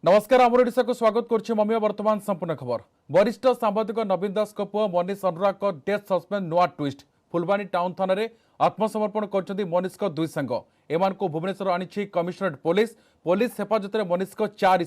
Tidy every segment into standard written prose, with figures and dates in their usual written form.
नमस्कार आम ओडिशा को स्वागत करुच्चे ममिया वर्तमान संपूर्ण खबर। वरिष्ठ सांबादिक नवीन दास पुओ मनीष अनुराग डेथ सस्पेंड नुआ ट्विस्ट। फुलबाणी टाउन थाना आत्मसमर्पण कर मनीष दुई सांग एम भुवनेश्वर आनी कमिशनरेट पुलिस हेफाजत में मनीष चारि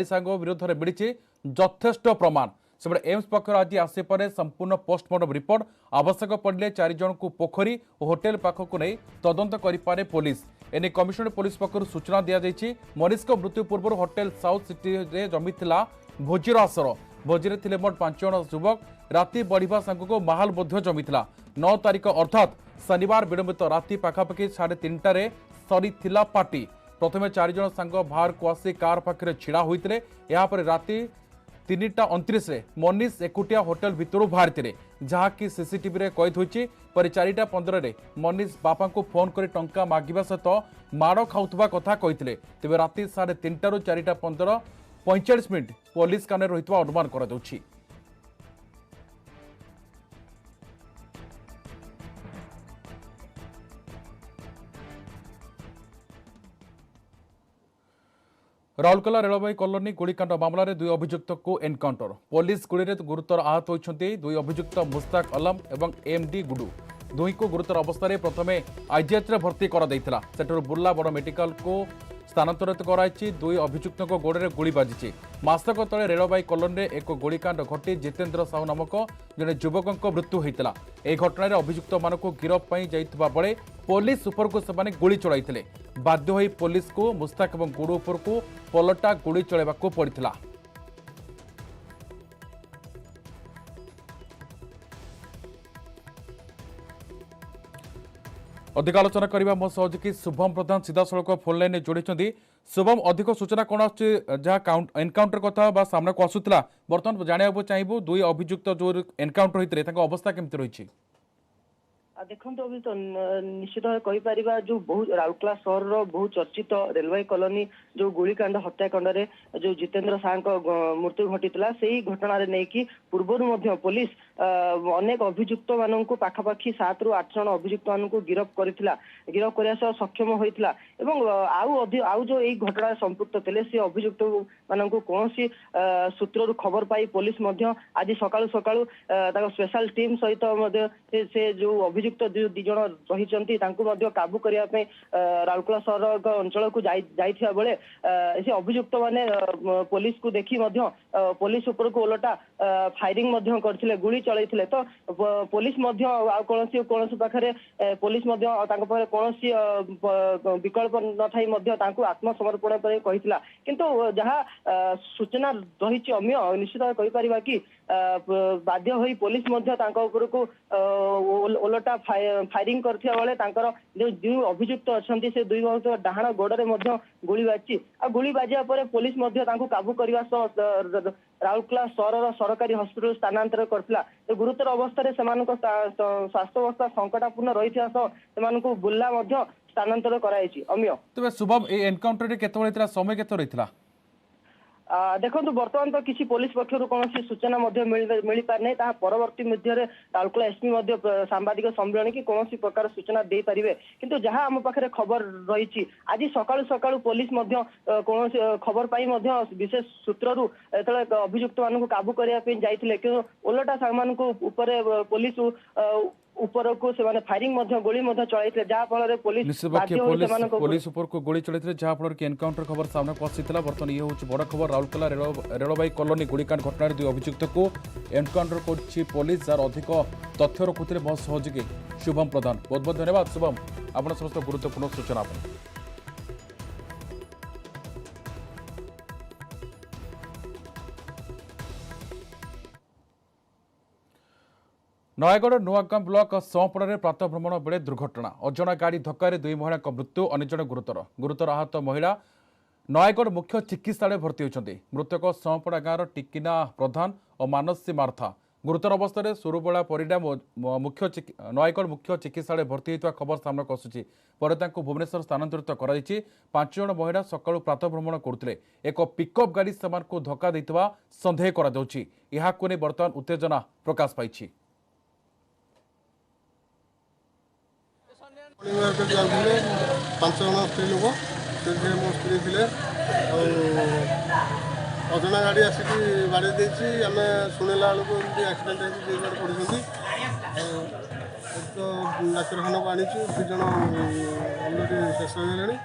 सांग विरोध में मिली यथेष्ट प्रमाण। सेपटे एम्स पक्षर आज आसपे संपूर्ण पोस्टमार्टम रिपोर्ट आवश्यक पड़े 4 जन को पोखरी और होटेल पाखक नहीं तदंत करे पुलिस। एने कमिशनरेट पुलिस पक्षर सूचना दी जाइए। मनीष मृत्यु पूर्व होटेल साउथ सिटी रे जमीला भोजीर आसर। भोजी में थे मोट 5 जन युवक। राति बढ़िया सांग माहल जमीला। 9 तारिख अर्थात शनिवार विलंबित राति पाखापाखि 3:30 सरी पार्टी। प्रथमे 4 जन सांग बाहर को आसी कार पाखे छिड़ा होते। यापर राति 3:29 मनीष एकुटिया होटेल भितर बाहरी जहाँकि सीसीटीवी रे कैद होती। पर 4:15 मनीष बापा को फोन कर टंका मागिबा सहित माड़ खाउथबा कथा कहिथिले। तेबे राति 3:30 रु 4:15 45 मिनिट पुलिस काने रहितबा अनुमान करा जाउछि। राउरकेला रेलवे कॉलोनी गुड़ीकांड मामलें 2 अभियुक्त को एनकाउंटर। पुलिस गुड़ी में गुरुतर आहत होती 2 अभियुक्त मुस्ताक अलम और एमडी गुडू। दुई को गुरुतर अवस्था प्रथमे आईजीएच रे भर्ती कर बुर्ला बड़ मेडिकल को स्थानांतरित कराई। 2 अभियुक्त गोड़े गुड़ी बाजी। मासक तले रेलवे कॉलोनी में एक गोलीकांड घटी जितेन्द्र साहू नामक जड़े युवक मृत्यु होता। यह घटन अभियुक्त मान गिरफ जाइथिबा बेले पुलिस उपर को सेमाने गुली चलाइथिले। बाध्य होई पुलिस को मुस्ताक और गुडू उपर को पलटा गुली चलाइबाकू पड़िथिला। अधिक आलोचना करने मो सहयोगी शुभम प्रधान सीधा सड़क फोन लाइन जोड़ी। शुभम, अधिक सूचना कौन आसकाउंटर एनकाउंटर कथा सामना को आसूला बर्तमान जानवा चाहबू 2 अभियुक्त जो एनकाउंटर होते अवस्था केमती रही? देखो अभी तो निश्चित भाव कहीपर जो बहुत राउरकेला सहर बहुत चर्चित रेलवे कॉलोनी जो गुलिकांड हत्याकांड जो जितेन्द्र साह मृत्यु घटी से ही घटन नहीं कि पूर्व पुलिस अनेक अभियुक्त मान पाखापाखि 7 ରୁ 8 जन अभियुक्त मान गिरफ करने सक्षम होता। आउ जो यही घटना संपुक्त थे से अभियुक्त मान कौन सूत्र खबर पाई पुलिस आज सकाळु सकाळु स्पेशल टीम सहित से जो अभियुक्त 2 जन रही काबू करने राउरकेला सहर अंचल को जाइथिबा बेले से अभियुक्त माने पुलिस को देखी पुलिस ऊपर को ओलटा फायरिंग करथिले गुली चलैथिले। तो पुलिस कौन पाखे पुलिस कौन विकल्प न थाई आत्मसमर्पण कहिथिला। किंतु जहाँ सूचना रही अम्य निश्चित कहीपर कि बाध्य होई पुलिस उपर को ओलटा फायरिंग करथिया बेले जो अभियुक्त अच्छा से 2 डाहाण गोड़े गुली बाजी गुली बाजिया पुलिस काबू करने राउरकेला सहर सरकारी हॉस्पिटल स्थानांतर करथिला। तो गुरुतर अवस्था स्वास्थ्य अवस्था संकटापूर्ण रही बुर्ला स्थानांतर कराई। अम्य तेज शुभम ए एनकाउंटर केते समय केते रही? देखो बर्तमान तो किसी पुलिस पक्षर कौन सूचना मिल पार नहीं। परवर्ती मध्य राउरकेला एसपी सांबादिक सम्मेलन की कौन प्रकार सूचना दे पारे। किंतु जहाँ आम पाखे खबर रही आज सकाळु सकाळु पुलिस कौन खबर पाई विशेष सूत्रु अभियुक्त मान काबू करने जाइए कि ओलटा सामान पुलिस ऊपर को से फायरिंग गोली चलते जहाँ फल पुलिस ऊपर को गोली चलते जहाँ फल कि एनकाउंटर खबर सामना को आसाला। बर्तमान ये हूँ बड़ खबर राउरकेला रेलवे कॉलोनी गुड़ीकांड घटना 2 अभियुक्त को एनकाउंटर कर पुलिस जार अधिक तथ्य रखुते मो सहयोगी शुभम प्रधान। बहुत बहुत धन्यवाद शुभम आप समस्त गुरुत्वपूर्ण सूचना। नयगढ़ नुआगां ब्लॉक संपड़े प्रातः भ्रमण बेले दुर्घटना। अजणा गाड़ी धक्कर 2 महिला मृत्यु, 9 जन गुरुतर आहत महिला नयगढ़ मुख्य चिकित्सालय भर्ती होती। मृतक संपड़ा गाँव टिकिना प्रधान और मानसी मार्था गुरुतर अवस्था सुरुबला परिडा नयगढ़ मुख्य चिकित्सालय भर्ती होता खबर सामना को आसूची। भुवनेश्वर स्थानांतरित कर 5 जन महिला सकाळु प्रातः भ्रमण करते एक पिकअप गाड़ी से धक्का देता सन्देह कर बर्तमान उत्तेजना प्रकाश पाई। 5 जन स्त्री लोक मो स्त्री थे ଅଜଣା ଗାଡ଼ି ଆସିକି ବାଡ଼େଇ ଦେଇଛି। ଆମେ ଶୁଣିଲା ବେଳକୁ ଏମିତି ଆକ୍ସିଡେଣ୍ଟ ହେଇଛି, ଦୁଇ ଜଣ ପଡ଼ିଛନ୍ତି। ତ ଡାକ୍ତରଖାନାକୁ ଆଣିଛୁ, 2 ଜଣ ଅଲରେଡ଼ି ଶେଷ ହେଇଗଲେଣି।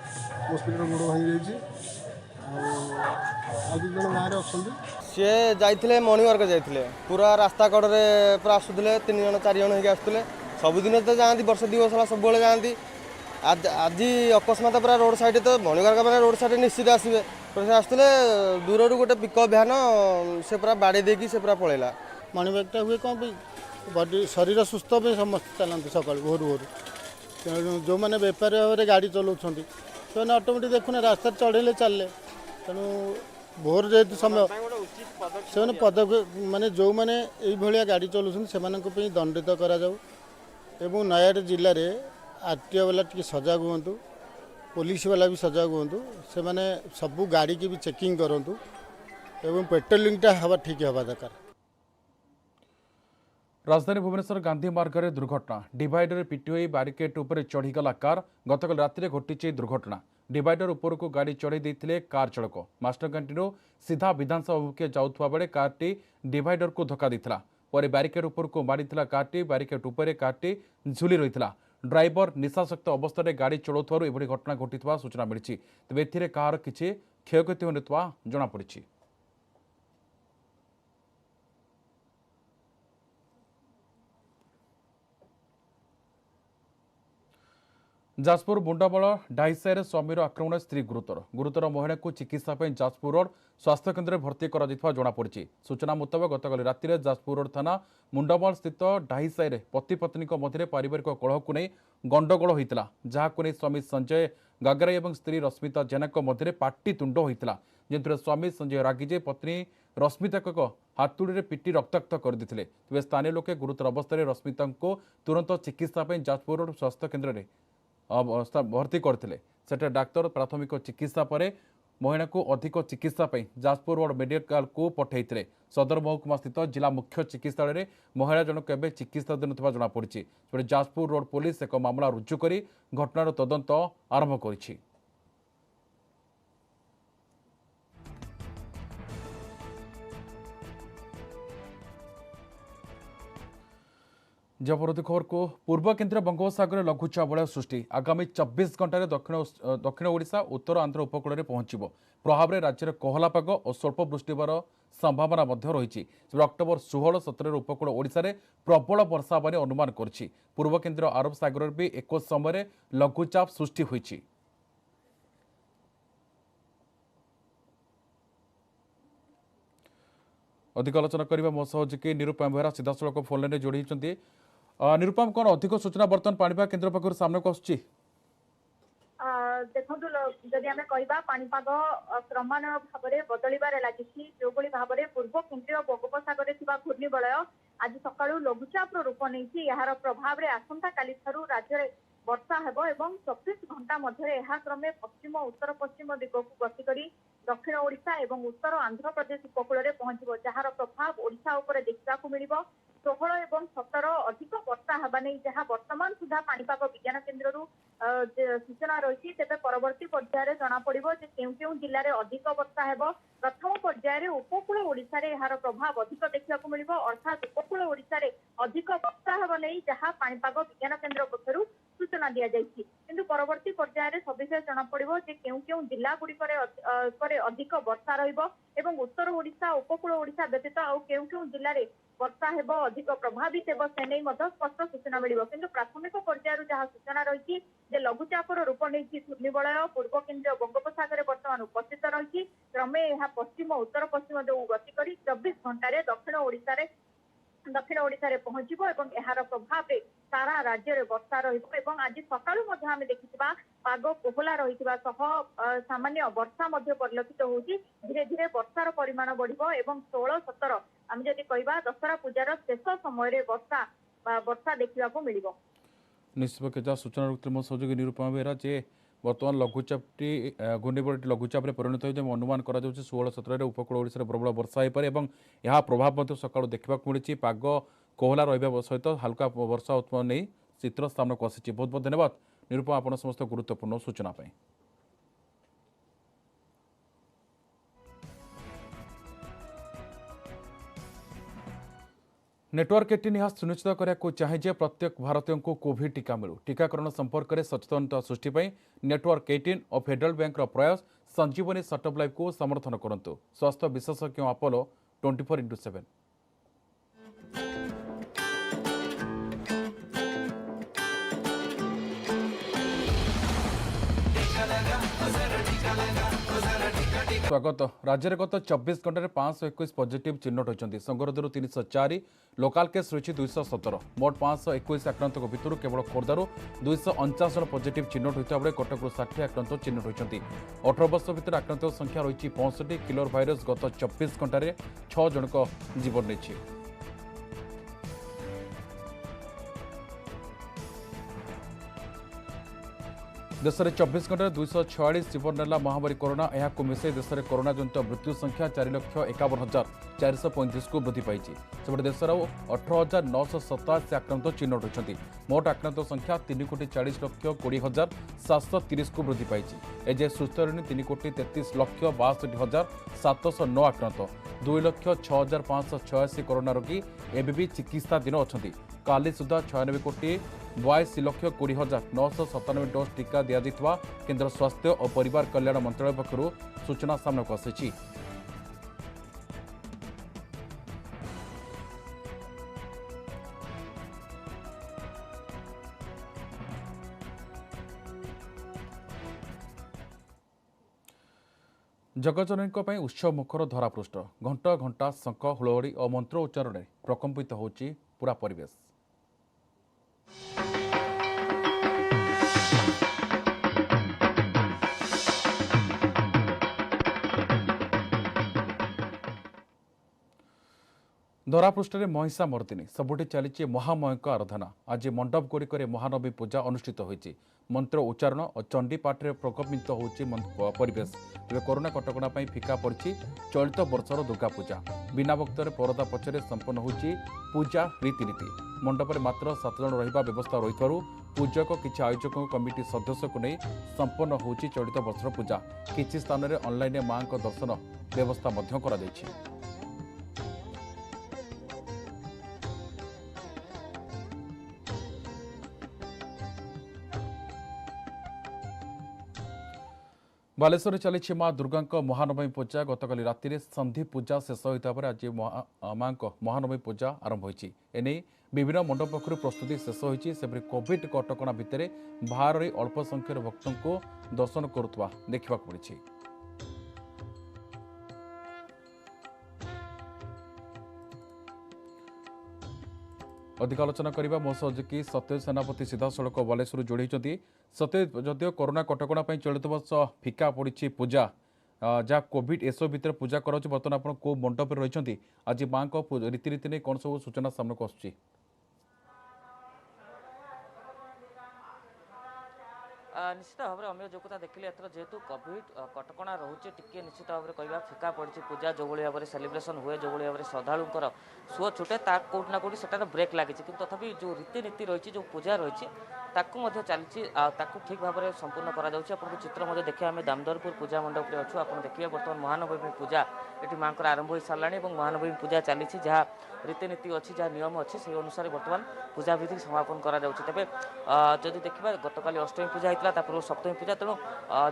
ମୋ ସ୍ତ୍ରୀର ଗୋଡ଼ ଭାଙ୍ଗି ଯାଇଛି, ଆଉ 2 ଜଣ ଗାଁରେ ଅଛନ୍ତି। ସିଏ ଯାଇଥିଲେ ମର୍ଣ୍ଣିଂ ୱାର୍କ ଯାଇଥିଲେ, ପୁରା ରାସ୍ତା କଡ଼ରେ ପୁରା ଆସୁଥିଲେ, 3 ଜଣ 4 ଜଣ ହେଇକି ଆସୁଥିଲେ। ସବୁଦିନ ତ ଯାଆନ୍ତି, ବର୍ଷ 2 ବର୍ଷ ହେଲା ସବୁବେଳେ ଯାଆନ୍ତି। ଆଜି ଅକସ୍ମାତ ପୁରା ରୋଡ଼ ସାଇଡ଼୍, ତ ମର୍ଣ୍ଣିଂ ୱାର୍କ ମାନେ ରୋଡ଼ ସାଇଡ଼୍ ନିଶ୍ଚିତ ଆସିବେ। ସେ ଆସୁଥିଲେ, ଦୂରରୁ ଗୋଟେ ପିକଅପ୍ ଭ୍ୟାନ୍ ସେ ପୁରା ବାଡ଼େଇ ଦେଇକି ସେ ପୁରା ପଳେଇଲା। ମର୍ଣ୍ଣିଂ ୱାର୍କଟା ହୁଏ କ'ଣ ପାଇଁ? ବଡି ଶରୀର ସୁସ୍ଥ ପାଇଁ ସମସ୍ତେ ଚାଲନ୍ତି ସକାଳୁ ଭୋରୁ ଭୋରୁ। ତେଣୁ ଯେଉଁମାନେ ବେପାରୀ ଭାବରେ ଗାଡ଼ି ଚଲାଉଛନ୍ତି ସେମାନେ ଅଟୋମେଟିକ୍ ଦେଖୁନା ରାସ୍ତାରେ ଚଢ଼େଇଲେ ଚାଲିଲେ। ତେଣୁ ଭୋର ଯେହେତୁ ସମୟ, ସେମାନେ ମାନେ ଯେଉଁମାନେ ଏଇଭଳିଆ ଗାଡ଼ି ଚଲାଉଛନ୍ତି ସେମାନଙ୍କ ପାଇଁ ଦଣ୍ଡିତ କରାଯାଉ। ଏବଂ ନୟାଗଡ଼ ଜିଲ୍ଲାରେ ଆର୍ଟିଓ ବାଲା ଟିକେ ସଜାଗ ହୁଅନ୍ତୁ, ପୋଲିସ ବାଲା ବି ସଜାଗ ହୁଅନ୍ତୁ। ସେମାନେ ସବୁ ଗାଡ଼ିକି ବି ଚେକିଂ କରନ୍ତୁ ଏବଂ ପେଟ୍ରୋଲିଂଟା ହେବା ଠିକ୍ ହେବା ଦରକାର। राजधानी भुवनेश्वर गांधी मार्ग में दुर्घटना। डिवाइडर पिटी होई बारिकेड उपरे चढ़ीगला कार। गतकाल राति घटी दुर्घटना। डिवाइडर उपर को गाड़ी चढ़ई देते कार चालक। मास्टर कैंटीन सीधा विधानसभा अभिमुखे जाउथवा बेले कारटी डिवाइडर को धक्का देता। पर बारिकेड उपर को मारिथिला कारटी। बारिकेड उपरे कारटी झुली रही। ड्राइवर निशाशक्त अवस्था गाड़ी चलाउथवारु एभली घटना घटिथवा सूचना मिली। तेबे एथिरे कार किछि क्षयक्षति होनथवा जणा पड़िछि। जाजपुर मुंडबल डाईसाई स्वामीर आक्रमण स्त्री गुरुतर महिला को चिकित्सा जाजपुर रोड स्वास्थ्य केन्द्र में भर्ती जमापड़ी। सूचना मुताबक गतकाल राति जाजपुर रोड थाना मुंडबल स्थित डाईसाई पति पत्नी मध्य पारिवारिक कलह को नहीं गंडगोल होता, जहां नहीं स्वामी संजय गागराई और स्त्री रश्मिता जेना मध्य पाटितुंड होता। जो स्वामी संजय रागिजे पत्नी रश्मिता हातुड़ी में पिटी रक्ताक्त करदे। तेज स्थानीय लोके गुरुतर अवस्था रश्मिता को तुरंत चिकित्सा जाजपुर रोड स्वास्थ्य केन्द्र में भर्ती करते। डाक्तर प्राथमिक चिकित्सा पर महिला को अधिक चिकित्सा जाजपुर रोड मेडिकल को पठाई। सदर महकुमा स्थित जिला मुख्य चिकित्सालय महिला जनक एवं चिकित्साधीन जमापड़ी। जाजपुर रोड पुलिस एक मामला रुजु कर घटनार तदंत आरंभ कर। जबरदस्ती खबर को पूर्व केन्द्रीय बंगोपसागर लघुचाप वलय सृष्टि। आगामी 24 घंटे दक्षिण ओडिशा उत्तर आंध्र उपकूल में पहुंचब। प्रभाव में राज्य कोहला पाग और स्वल्प वृष्टि संभावना रही। अक्टोबर 16-17 उपकूल ओडिशा रे प्रबल वर्षा होने अनुमान कर। पूर्व केन्द्रीय अरब सागर भी एक समय लघुचाप सृष्टि होईछि। अधिक आलोचना करने मो सहयोगी निरुपम बेहरा सीधासख फोन लाइन जोड़ी। निरुपम, कौन अधिक सूचना बर्तमान पाणीपाग केन्द्र पक्ष सामने को आसुछि? देखो जदि आम कह पाणीपाग क्रमान्वय भाव में बदलबार लगी। जो भाव में पूर्व केन्द्रीय बंगोपसागर घूर्णिबलय आज सका लघुचाप रूप नहीं, यार प्रभाव में आसंता काली राज्य में वर्षा हेब एवं 24 घंटा मध्य क्रमे पश्चिम उत्तर पश्चिम दिग को गति कर दक्षिण ओडिशा एवं उत्तर आंध्र प्रदेश उपकूल में पहुंचब, जार प्रभाव ओडिशा उपर देखा मिल। 16 एवं 17 अधिक वर्षा हेबा नहीं जहां वर्तमान सुधा पाणीपाग विज्ञान केन्द्र सूचना रही। तेज परवर्ती पर्यायर जना पड़ो केउ जिले में अधिक वर्षा हेब। प्रथम पर्यायर उपकूल ओडिशा रे यार प्रभाव अधिक देखा मिल, अर्थात उपकूल ओडिशा रे अधिक वर्षा हेब नहीं जहां पाणीपाग विज्ञान केन्द्र पक्षर सूचना दि जाइछि। किंतु परवर्ती पर्यायर सविशेष जना पड़ो केउ जिला गुड़िक अधिक वर्षा रहिबो एवं उत्तर ओडिशा उपकूल ओडिशा व्यतीत आउ केउ जिले में वर्षा हेब अधिक प्रभावित हेब से नहीं स्पष्ट सूचना मिल। किंतु प्राथमिक पर्यायर जहां सूचना रही लघुचापर रूप नहीं घूर्णिबलय पूर्व केन्द्रीय बंगोपसागर बर्तमान उपस्थित रही। क्रमे यह पश्चिम उत्तर पश्चिम दिगु गति कर 24 घंटे दक्षिण ओडिशा रे पहुंचब एवं यार प्रभाव में सारा राज्य में वर्षा रही। आज सकाळु आम देखा पाग कोहला रही सामान्य वर्षा परिलक्षित होगी। धीरे धीरे वर्षार परिमाण बढ़िबो एवं 16-17 आम जदि कहबा दशहरा पूजार शेष समय वर्षा देखा मिल। निश्चित सूचना रखते मो सहयोगी निरुपमा बेहरा जे बर्तमान लघुचापटी घूर्णिबलटी लघुचाप परिणत होती अनुमान कर 16-17 उपकूल ओडिशा प्रबल वर्षा हो पारे। यह प्रभाव सकाळु देखा मिली। पाग कोहला रहा सहित हल्का वर्षा उत्पन्न नहीं चित्र सामना को आसी। बहुत बहुत धन्यवाद निरुपमा आप समस्त गुरुत्वपूर्ण सूचना। नेटवर्क 18 यह सुनिश्चित करने चाहे प्रत्येक भारतीय को कोविड टीका मिलू। टीकाकरण संपर्क में सचेतनता सृष्टि नेटवर्क 18 और फेडरल बैंक प्रयास संजीवनी सटअप लाइव को समर्थन करंतु। स्वास्थ्य विशेषज्ञ अपोलो 24x7। स्वागत। राज्य में गत 24 घंटे 521 पॉजिटिव चिन्हट होती। संगरोधर 304, लोकाल केस रही 217। मोट 521 आक्रांत भितर केवल खोर्धार 249 जन पॉजिटिव चिन्हट होता बेले कटक 60 आक्रांत चिन्हट होती। 18 वर्ष भितर आक्रांत संख्या रही 65। किलर भाइरस गत 24 घंटे 6 जनक जीवन नहीं। देश में 24 घंटे 246 जीवन नेला महामारी कोरोना। यह मिसाई देश में कोरोना जनित मृत्यु संख्या 4,51,435 को वृद्धि पाई। सेपटे देश 18,987 आक्रांत चिन्हट होती। मोट आक्रांत संख्या 3,40,20,730 को वृद्धि पाई। एजे सुस्थ रही 3,33,62,709 आक्रांत। 2,06,586 कोरोना रोगी एवं भी चिकित्साधीन अच्छा। काली सुधा 96,82,20,997 डोज टीका दिया केंद्र स्वास्थ्य और परिवार कल्याण मंत्रालय पक्षर सूचना सामना को आसी। जगजननी उत्सव मुखर धरापृष्ठ। घंटा घंटा शंख हुलहड़ी और मंत्र उच्चारण प्रकंपित होची पूरा परिवेश। धरापृष्ठ में महिषा मर्दिनी सबुठी चली महामयंक आराधना। आज मंडप गुड़िक महानवी पूजा अनुष्ठित होती। मंत्र उच्चारण और चंडी पाठ में प्रकम्पित होची परिवेश। तेज कोरोना कटकणा फिका पड़ी चलित वर्षर दुर्गा पूजा। बिना भक्तर परदा पछरे संपन्न होची पूजा रीतिनीति। मंडप में मात्र 7 जन रहिबा व्यवस्था रही पूजक किसी आयोजक कमिटी सदस्य को नहीं संपन्न होची चलित वर्षर पूजा। किसी स्थान में ऑनलाइन मां को दर्शन व्यवस्था करा जायछि। बालेश्वर चली माँ दुर्गा महानवमी पूजा। गतकाली राति संधि पूजा शेष होता आज माँ महानवमी पूजा आरंभ होती। एने विभिन्न मंडप पक्षर प्रस्तुति शेष होती। सेपरी कोविड कटकणा भितर बाहर अल्प संख्यार भक्तों को दर्शन करुवा देखा मिली। अधिक आलोचना करने मो सहयोगी सत्यज सेनापति सीधासख बालेश्वर जोड़ी। सत्यज, जदिव कोरोना कटकणा चलित वर्ष फिका पड़ी पूजा जहाँ कोविड एसओ भितर पूजा कर बर्तमान आप को मंडप रही आज माँ को रीतिनीति नहीं कौन सब सूचना सामना को आसुची? निश्चित भाव में अमे जो कथा देखिले एथर जेहेतु कोविड कटकणा रोचे टिके निश्चित भाव में कहवा फिका पड़ी पूजा जो भाव में सेलिब्रेशन हुए जो भाव में श्रद्धालुंकर सुओ छुटे कौटना कौटी सेटार ब्रेक लगी कि तथापि जो रीतिनीति रही जो पूजा रही चलती ठीक भाव में संपूर्ण करा चित्र देखिए आम दामोदरपुर पूजा मंडप में अच्छु। आप देखिए बर्तमान महानवमी पूजा ये माँ आरंभ हो सारा और महानवमी पूजा चली जहाँ रीतिनीति अच्छी जहाँ नियम अच्छी से अनुसार बर्तमान पूजा विधि समापन करा तेज जदि देखा गतकाली अष्टमी पूजा होता पूर्व सप्तमी पूजा तेणु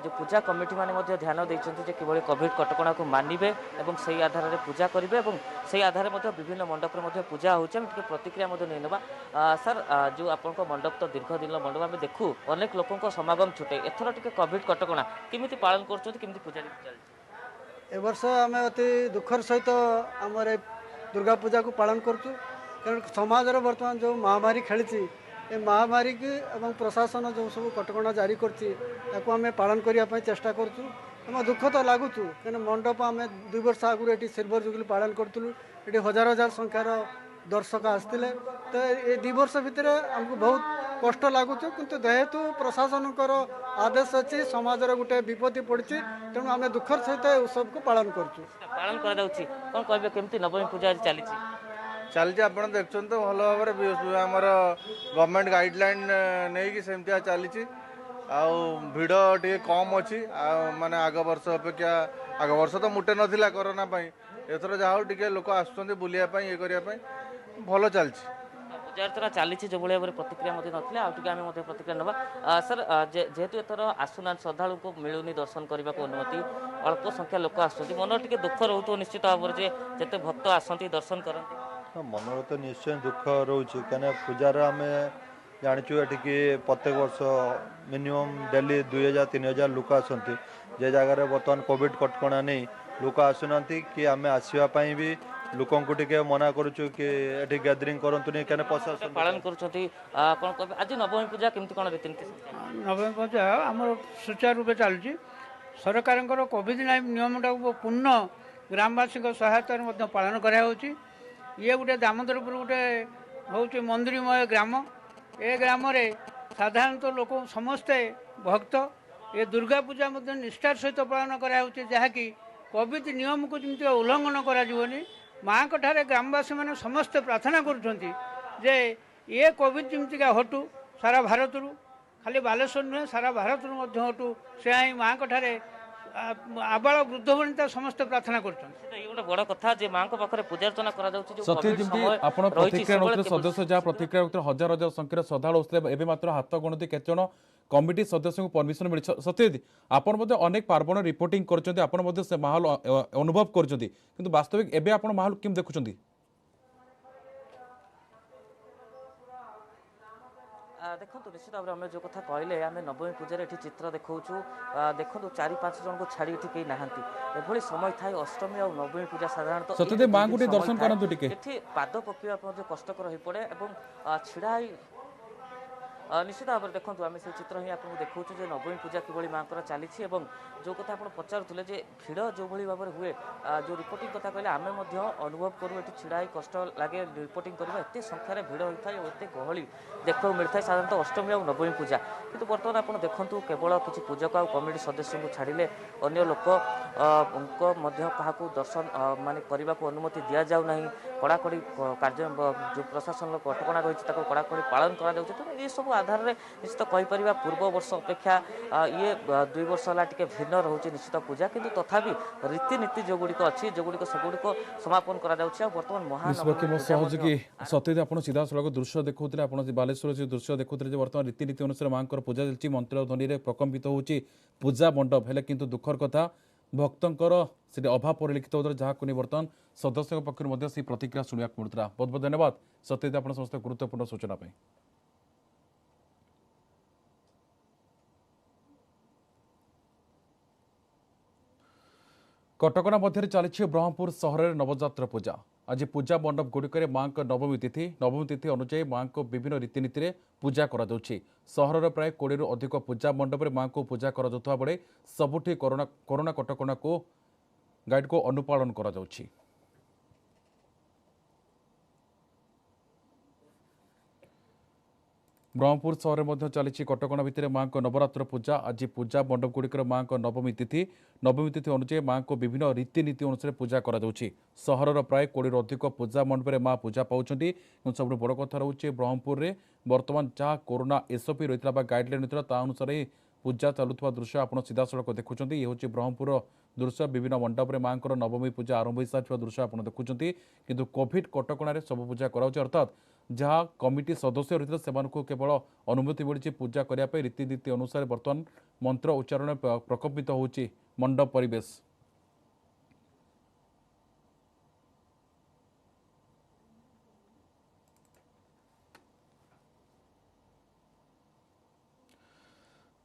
जो पूजा कमिटी मैंने ध्यान देते कि कोविड कटकणा को मानवे और से आधार में पूजा करेंगे और से आधार में विभिन्न मंडप में पूजा हो प्रतिक्रिया नहीं ना सर जो आप मंडप तो दीर्घ दिन मंडप आम देखू अनेक लोकों समागम छुटे एथर टे कोविड कटकणा केमी पालन कर पूजा ए वर्ष आम अति दुखर सहित आम दुर्गा पूजा को पालन करूँ कारण समाज बर्तमान जो महामारी खेली ए महामारी की एवं प्रशासन जो सब कटकणा जारी करती पालन करने चेष्टा करूँ। दुख तो लगुच कहीं मंडप आम 2 वर्ष आगुरी ये सिल्वर जुबली पालन करूँ। ये हजार हजार संख्यार दर्शक आसते तो ये 2 वर्ष भितर आमको बहुत कष्ट लगुच किंतु जेहेतु प्रशासन आदेश अच्छी समाजर गोटे विपत्ति पड़ी तेणु आम दुखर सहित उत्सव को पालन पालन करमती नवमी पूजा चली चलती आप देखते तो भल भाव आमर गवर्नमेंट गाइडलाइन नहीं कि सेमती चली भिड़ टे कम अच्छी माने आग वर्ष अपेक्षा आग वर्ष तो मुटे नाला कोरोना एथर जहाँ टे लोक आसुँच बुलायापी ये करने ଭଲ ଚାଲିଛି। ପୂଜା ଅର୍ଚ୍ଚନା ଚାଲିଛି ଯେଭଳି ଭାବରେ ପ୍ରତିକ୍ରିୟା ମଧ୍ୟ ନଥିଲା ଆଉ ଟିକେ ଆମେ ମଧ୍ୟ ପ୍ରତିକ୍ରିୟା ନେବା ସାର୍ ଯେହେତୁ ଏଥର ଆସୁନାହାନ୍ତି ଶ୍ରଦ୍ଧାଳୁଙ୍କୁ ମିଳୁନି ଦର୍ଶନ କରିବାକୁ ଅନୁମତି ଅଳ୍ପ ସଂଖ୍ୟା ଲୋକ ଆସୁଛନ୍ତି ମନରେ ଟିକେ ଦୁଃଖ ରହୁଥିବ ନିଶ୍ଚିତ ଭାବରେ ଯେ ଯେତେ ଭକ୍ତ ଆସନ୍ତି ଦର୍ଶନ କରନ୍ତି। ହଁ ମନରେ ତ ନିଶ୍ଚୟ ଦୁଃଖ ରହୁଛି କାହିଁକିନା ପୂଜାର ଆମେ ଜାଣିଛୁ ଏଠିକି ପ୍ରତ୍ୟେକ ବର୍ଷ ମିନିମମ୍ ଡେଲି 2000-3000 ଲୋକ ଆସନ୍ତି ଯେ ଜାଗାରେ ବର୍ତ୍ତମାନ କୋଭିଡ଼ କଟକଣା ନେଇ ଲୋକ ଆସୁନାହାନ୍ତି କି ଆମେ ଆସିବା ପାଇଁ ବି ଲୋକଙ୍କୁ ଟିକେ ମନା କରୁଛୁ କି ଏଠି ଗ୍ୟାଦରିଂ କରନ୍ତୁନି କାହିଁକିନା ପ୍ରଶାସନ ପାଳନ କରୁଛନ୍ତି କ'ଣ କହିବେ ଆଜି ନବମୀ ପୂଜା କେମିତି କ'ଣ ରୀତିନୀତି? ନବମୀ ପୂଜା ଆମର ସୁଚାରୁ ରୂପେ ଚାଲୁଛି। ସରକାରଙ୍କର କୋଭିଡ଼ ନିୟମଟାକୁ ପୂର୍ଣ୍ଣ ଗ୍ରାମବାସୀଙ୍କ ସହାୟତାରେ ମଧ୍ୟ ପାଳନ କରାଯାଉଛି। ଇଏ ଗୋଟେ ଦାମୋଦରପୁର ଗୋଟେ ହେଉଛି ମନ୍ଦିରମୟ ଗ୍ରାମ। ଏ ଗ୍ରାମରେ ସାଧାରଣତଃ ଲୋକ ସମସ୍ତେ ଭକ୍ତ ଏ ଦୁର୍ଗା ପୂଜା ମଧ୍ୟ ନିଷ୍ଠାର ସହିତ ପାଳନ କରାଯାଉଛି ଯାହାକି କୋଭିଡ଼ ନିୟମକୁ ଯେମିତି ଉଲ୍ଲଂଘନ କରାଯିବନି ମାଆଙ୍କ ଠାରେ ଗ୍ରାମବାସୀମାନେ ସମସ୍ତେ ପ୍ରାର୍ଥନା କରୁଛନ୍ତି ଯେ ଏ କୋଭିଡ଼ ଯେମିତିକା ହଟୁ ସାରା ଭାରତରୁ ଖାଲି ବାଲେଶ୍ୱର ନୁହେଁ ସାରା ଭାରତରୁ ମଧ୍ୟ ହଟୁ ସେ ହିଁ ମାଆଙ୍କ ଠାରେ ଆବାଳ ବୃଦ୍ଧ ବନିତା ସମସ୍ତେ ପ୍ରାର୍ଥନା କରୁଛନ୍ତି। ଏଇ ଗୋଟେ ବଡ଼ କଥା ଯେ ମାଆଙ୍କ ପାଖରେ ପୂଜାର୍ଚ୍ଚନା କରାଯାଉଛି ସତ୍ୟ ଯେମିତି ଆପଣ ପ୍ରତିକ୍ରିୟା ନେଉଥିଲେ ସଦସ୍ୟ ଯାହା ପ୍ରତିକ୍ରିୟା ନେଉଥିଲେ ହଜାର ହଜାର ସଂଖ୍ୟାରେ ଶ୍ରଦ୍ଧାଳୁ ହେଉଥିଲେ ଏବେ ମାତ୍ର ହାତ ଗଣତି କେତେଜଣ କମିଟି ସଦସ୍ୟଙ୍କୁ ପରମିଶନ ମିଳିଛି। ସତ୍ୟଜିତ ଆପଣ ମଧ୍ୟ ଅନେକ ପାର୍ବଣ ରିପୋର୍ଟିଂ କରିଛନ୍ତି ଆପଣ ମଧ୍ୟ ସେ ମାହୋଲ ଅନୁଭବ କରୁଛନ୍ତି କିନ୍ତୁ ବାସ୍ତବିକ ଏବେ ଆପଣ ମାହୋଲ କେମିତି ଦେଖୁଛନ୍ତି? ଦେଖନ୍ତୁ ନିଶ୍ଚିତ ଭାବରେ ଆମେ ଯେଉଁ କଥା କହିଲେ ଆମେ ନବମୀ ପୂଜାରେ ଏଠି ଚିତ୍ର ଦେଖାଉଛୁ ଦେଖନ୍ତୁ 4-5 ଜଣଙ୍କୁ ଛାଡ଼ି ଏଠି କେହି ନାହାନ୍ତି ଏଭଳି ସମୟ ଥାଏ ଅଷ୍ଟମୀ ଆଉ ନବମୀ ପୂଜା ସାଧାରଣତଃ ସତ୍ୟଜିତ ମାଙ୍କୁ ଟିକେ ଦର୍ଶନ କରନ୍ତୁ ଟିକେ ଏଠି ପାଦ ପକାଇବା ମଧ୍ୟ କଷ୍ଟକର ହୋଇପଡ଼େ ଏବଂ ଛିଡ଼ା ହୋଇ ନିଶ୍ଚିତ ଭାବରେ ଦେଖନ୍ତୁ ଆମେ ସେ ଚିତ୍ର ହିଁ ଆପଣଙ୍କୁ ଦେଖାଉଛୁ ଯେ ନବମୀ ପୂଜା କିଭଳି ମାଙ୍କର ଚାଲିଛି ଏବଂ ଯେଉଁ କଥା ଆପଣ ପଚାରୁଥିଲେ ଯେ ଭିଡ଼ ଯେଉଁଭଳି ଭାବରେ ହୁଏ ଯେଉଁ ରିପୋର୍ଟିଂ କଥା କହିଲେ ଆମେ ମଧ୍ୟ ଅନୁଭବ କରୁ ଏଠି ଛିଡ଼ା ହୋଇ କଷ୍ଟ ଲାଗେ ରିପୋର୍ଟିଂ କରିବା ଏତେ ସଂଖ୍ୟାରେ ଭିଡ଼ ହୋଇଥାଏ ଓ ଏତେ ଗହଳି ଦେଖିବାକୁ ମିଳିଥାଏ ସାଧାରଣତଃ ଅଷ୍ଟମୀ ଆଉ ନବମୀ ପୂଜା କିନ୍ତୁ ବର୍ତ୍ତମାନ ଆପଣ ଦେଖନ୍ତୁ କେବଳ କିଛି ପୂଜକ ଆଉ କମିଟି ସଦସ୍ୟଙ୍କୁ ଛାଡ଼ିଲେ ଅନ୍ୟ ଲୋକଙ୍କ ମଧ୍ୟ କାହାକୁ ଦର୍ଶନ ମାନେ କରିବାକୁ ଅନୁମତି ଦିଆଯାଉ ନାହିଁ କଡ଼ାକଡ଼ି କାର୍ଯ୍ୟ ଯେଉଁ ପ୍ରଶାସନର କଟକଣା ରହିଛି ତାକୁ କଡ଼ାକଡ଼ି ପାଳନ କରାଯାଉଛି ତେଣୁ ଏସବୁ ଆଧାରରେ ନିଶ୍ଚିତ କହିପାରିବା ପୂର୍ବ ବର୍ଷ ଅପେକ୍ଷା ଇଏ 2 ବର୍ଷ ହେଲା ଟିକେ ଭିନ୍ନ ରହୁଛି ନିଶ୍ଚିତ ପୂଜା କିନ୍ତୁ ତଥାପି ରୀତିନୀତି ଯେଉଁଗୁଡ଼ିକ ଅଛି ସେଗୁଡ଼ିକ ସମାପନ କରାଯାଉଛି ଆଉ ବର୍ତ୍ତମାନ ସହଯୋଗୀ ସତ୍ୟଜିତ ଆପଣ ସିଧାସଳଖ ଦୃଶ୍ୟ ଦେଖାଉଥିଲେ ଆପଣ ବାଲେଶ୍ୱର ସେ ଦୃଶ୍ୟ ଦେଖୁଥିଲେ ଯେ ବର୍ତ୍ତମାନ ରୀତିନୀତି ଅନୁସାରେ ମାଙ୍କର ପୂଜା ଚାଲିଛି ମନ୍ତ୍ର ଧ୍ୱନିରେ ପ୍ରକମ୍ପିତ ହେଉଛି ପୂଜା ମଣ୍ଡପ ହେଲେ କିନ୍ତୁ ଦୁଃଖର କଥା ଭକ୍ତଙ୍କର ସେଠି ଅଭାବ ପରିଲକ୍ଷିତ ହେଉଥିଲା ଯାହାକୁ ନେଇ ବର୍ତ୍ତମାନ ସଦସ୍ୟଙ୍କ ପକ୍ଷରୁ ମଧ୍ୟ ସେହି ପ୍ରତିକ୍ରିୟା ଶୁଣିବାକୁ ମିଳୁଥିଲା। ବହୁତ ବହୁତ ଧନ୍ୟବାଦ ସତ୍ୟଜିତ ଆପଣ ସମସ୍ତ ଗୁରୁତ୍ୱପୂର୍ଣ୍ଣ ସୂଚନା ପାଇଁ। कटकणा मध्य चली ब्रह्मपुर सहर में नवजातर पूजा आज पूजा मंडप गुड़िक माँ नवमी तिथि अनुजाई माँ को विभिन्न रीतिनीति पूजा सहर प्राय 20 अधिक पूजा मंडप में माँ को पूजा करा बेले सबुठी कोरोना कटकणा को गाइड को अनुपालन करा ब्रह्मपुर सहर में चली कटकणा भितर माँ नवरात्र पूजा आज पूजा मंडप गुड़िक माँ नवमी तिथि अनुजाई माँ को विभिन्न रीतिनीति अनुसार पूजा करा सहर प्राय 20 अधिक पूजा मंडप में माँ पूजा पाँच सब बड़ कथा रोचे ब्रह्मपुर में बर्तमान जहाँ कोरोना एसओपी रही गाइडलाइन रही ता अनुसार पूजा चलुवा दृश्य आप सीधासख देखुं ये हूँ ब्रह्मपुर दृश्य विभिन्न मंडप में माँ नवमी पूजा आरंभ हो सारी दृश्य आप देखुं किंतु कोविड कटकणा सब पूजा करा अर्थात जहाँ कमिटी सदस्य रही से केवल अनुमति मिली पूजा करने रीतिनीति अनुसार बर्तमान मंत्र उच्चारण प्रकम्पित होची मंडप परिवेश।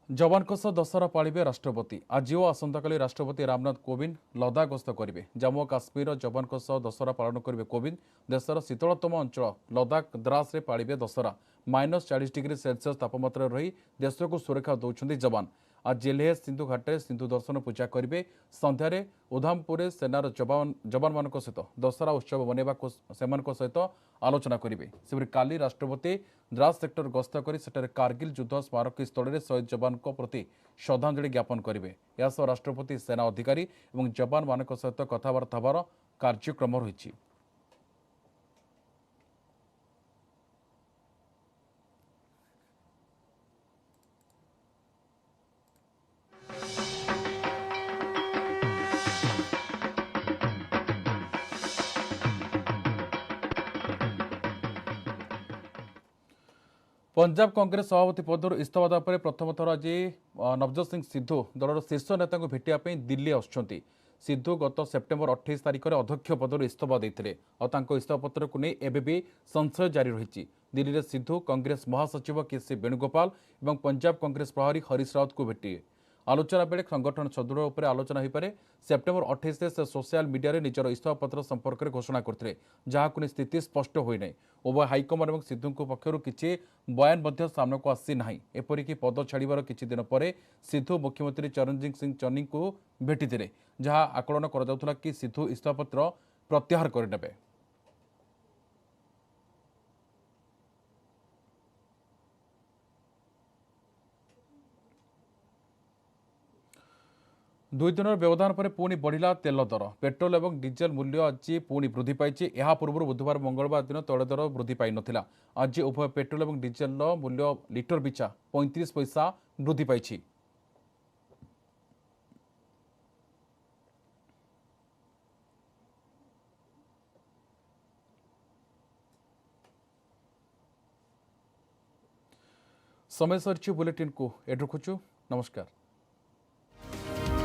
जवान दशहरा पालिबे राष्ट्रपति आज और आसंताकाली राष्ट्रपति रामनाथ कोविंद लद्दाख गस्त करेंगे। जम्मू और काश्मीर जवान दशहरा पालन करेंगे कोविंद। देशर शीतलतम अंचल लद्दाख द्रास में पालिबे दशहरा -40 डिग्री सेल्सियस तापमात्रा रही देश को सुरक्षा दौरान जवान आज लेह सिंधु घाटे सिंधु दर्शन पूजा करेंगे। सन्धार उधामपुर सेनार जवान मान सहित दशहरा उत्सव मनवा सहित आलोचना करेंगे। सेपरि काली राष्ट्रपति द्रास सेक्टर गस्त कर सेठारे कारगिल युद्ध स्मारकी स्थल में शहीद जवान प्रति श्रद्धांजलि ज्ञापन करेंगे। यासह राष्ट्रपति सेना अधिकारी और जवान मान सहित कथबार्ता होवार कार्यक्रम रही। पंजाब कांग्रेस सभापति पदर इस्तीफा देवा पर प्रथम थर आज नवजोत सिंह सिद्धू दलर शीर्ष नेता भेटिया दिल्ली आसुच्चंती। सिद्धू गत सेप्टेम्बर 28 तारिख में अध्यक्ष पदर इस्तीफा देते और इस्तीफा पत्र को नहीं एवं भी संशय जारी रही। दिल्ली में सिद्धू कांग्रेस महासचिव केसी वेणुगोपाल और पंजाब कांग्रेस प्रभारी हरीश रावत को भेटे। आलोचना बेले संगठन सुदृढ़ उपर आलोचना हो पारे। सेप्टेम्बर 28 से सोशल मीडिया रे निजर इस्तीफा पत्र संपर्क में घोषणा करते जहां स्थिति स्पष्ट होना। उभय हाइकमांड और सिद्धू पक्षर किसी बयान सामना को आसी ना। एपरिक पद छाड़र किछि दिन पर सिद्धू मुख्यमंत्री चरणजीत सिंह चन्नी को भेटी जहां आकलन करा कि सिद्धू इस्तीफा पत्र प्रत्याहार करने। दुई दिन व्यवधान पर पुणी बढ़िला तेल दर। पेट्रोल और डीजेल मूल्य आज पुणी वृद्धि पाई। यह पूर्व बुधवार मंगलवार दिन तैल दर वृद्धि पाई नथिला। आज उभय पेट्रोल और डीजेल मूल्य लिटर पिछा 35 पैसा वृद्धि पाई। समय सर बुलेटिन को एड रखुचु। नमस्कार।